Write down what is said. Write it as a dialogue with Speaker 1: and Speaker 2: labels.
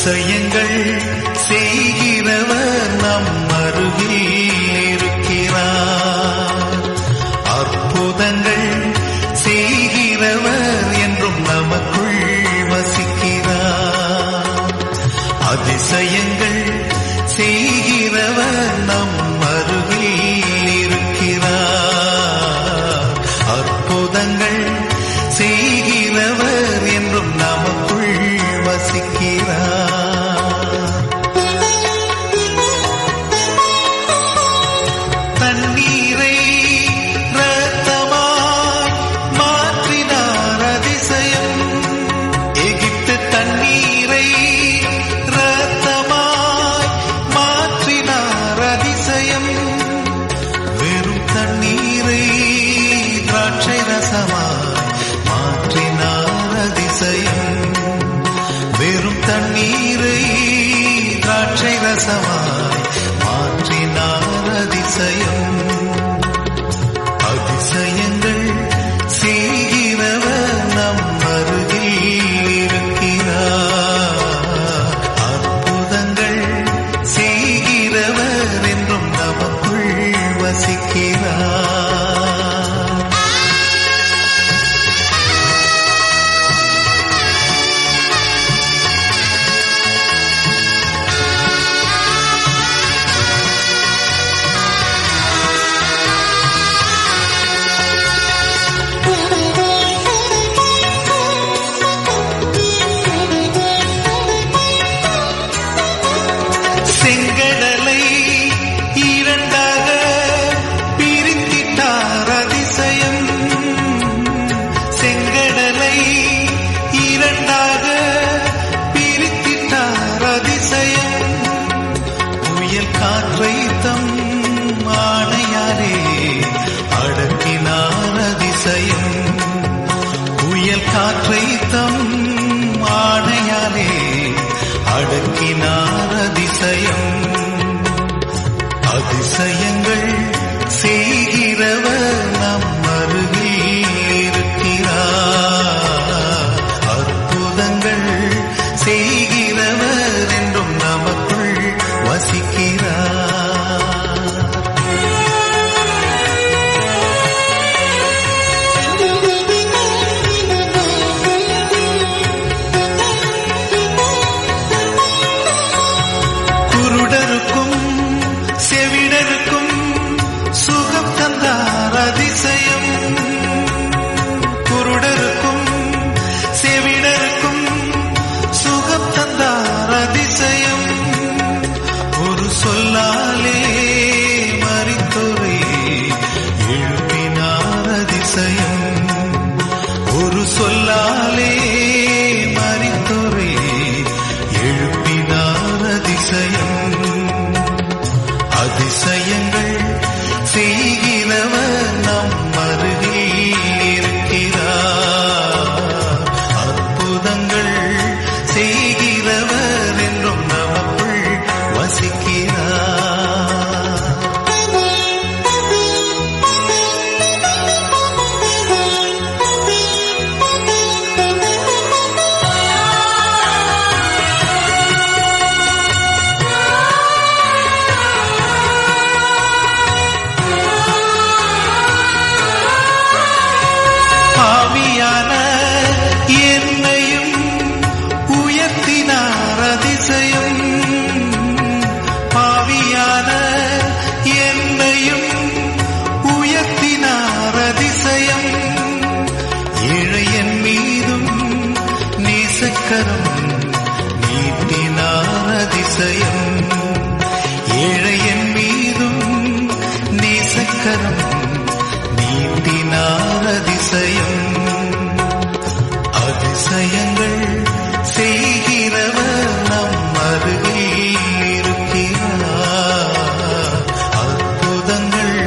Speaker 1: அதிசயங்கள் செய்கிறவர் நம் அருகில் இருக்கிறார். அற்புதங்கள் செய்கிறவர் என்றும் நமக்குள் வசிக்கிறார். அதிசயங்கள் செய்கிறவர் நம் அருகில் இருக்கிறார். அற்புதங்கள் செய்கிறவர் என்றும் நமக்குள் வசிக்கிறார். தண்ணீரை இரத்தமாய் மாற்றினார் அதிசயம். எகிப்து தண்ணீரை இரத்தமாய் மாற்றினார் அதிசயம். வெறும் தண்ணீரை திராட்சை ரசமாய் மாற்றினார் அதிசயம். வெறும் தண்ணீரை திராட்சை ரசமாய் மாற்றினார் அதிசயம். அதிசயங்கள் செய்கிறவர் நம் அருகில் இருக்கிறார். அற்புதங்கள் செய்கிறவர் என்றும் நமக்குள் வசிக்கிறார். செங்கடலை இரண்டாக பிரித்திட்டார் அதிசயம். செங்கடலை இரண்டாக பிரித்திட்டார் அதிசயம். புயல் காற்றை தம் ஆணையாலே அடக்கினார் அதிசயம். புயல் காற்றை தம் ஆணையாலே அடக்கினார் அதிசயம். அதிசயங்கள் செய்கிறவர் நம் அருகில் இருக்கிறார். அற்புதங்கள் செய்கிறவர் என்றும் நமக்குள் வசிக்கிறார். குருடருக்கும் செவிடருக்கும் சுகம் தந்தார் அதிசயம். குருடருக்கும் செவிடருக்கும் சுகம் தந்தார் அதிசயம். ஒரு சொல்லாலே மரித்தோரை எழுப்பினார் அதிசயம். ஒரு சொல்லாலே மரித்தோரை எழுப்பினார் அதிசயம். அதிசயங்கள் செய்கிறவர் நம் அருகில் இருக்கிறார். அற்புதங்கள் செய்கிறவர் என்றும் நமக்குள் வசிக்கிறார். பாவியான என்னையும் உயர்த்தினார் அதிசயம். பாவியான என்னையும் உயர்த்தினார் அதிசயம். ஏழையன் மீதும் நேசக்கரம் நீட்டினார் அதிசயம். ஏழையன் மீதும் நேசக்கரம் நீட்டினார் அதிசயம். அதிசயங்கள் செய்கிறவர் நம் அருகில் இருக்கிறார். அற்புதங்கள்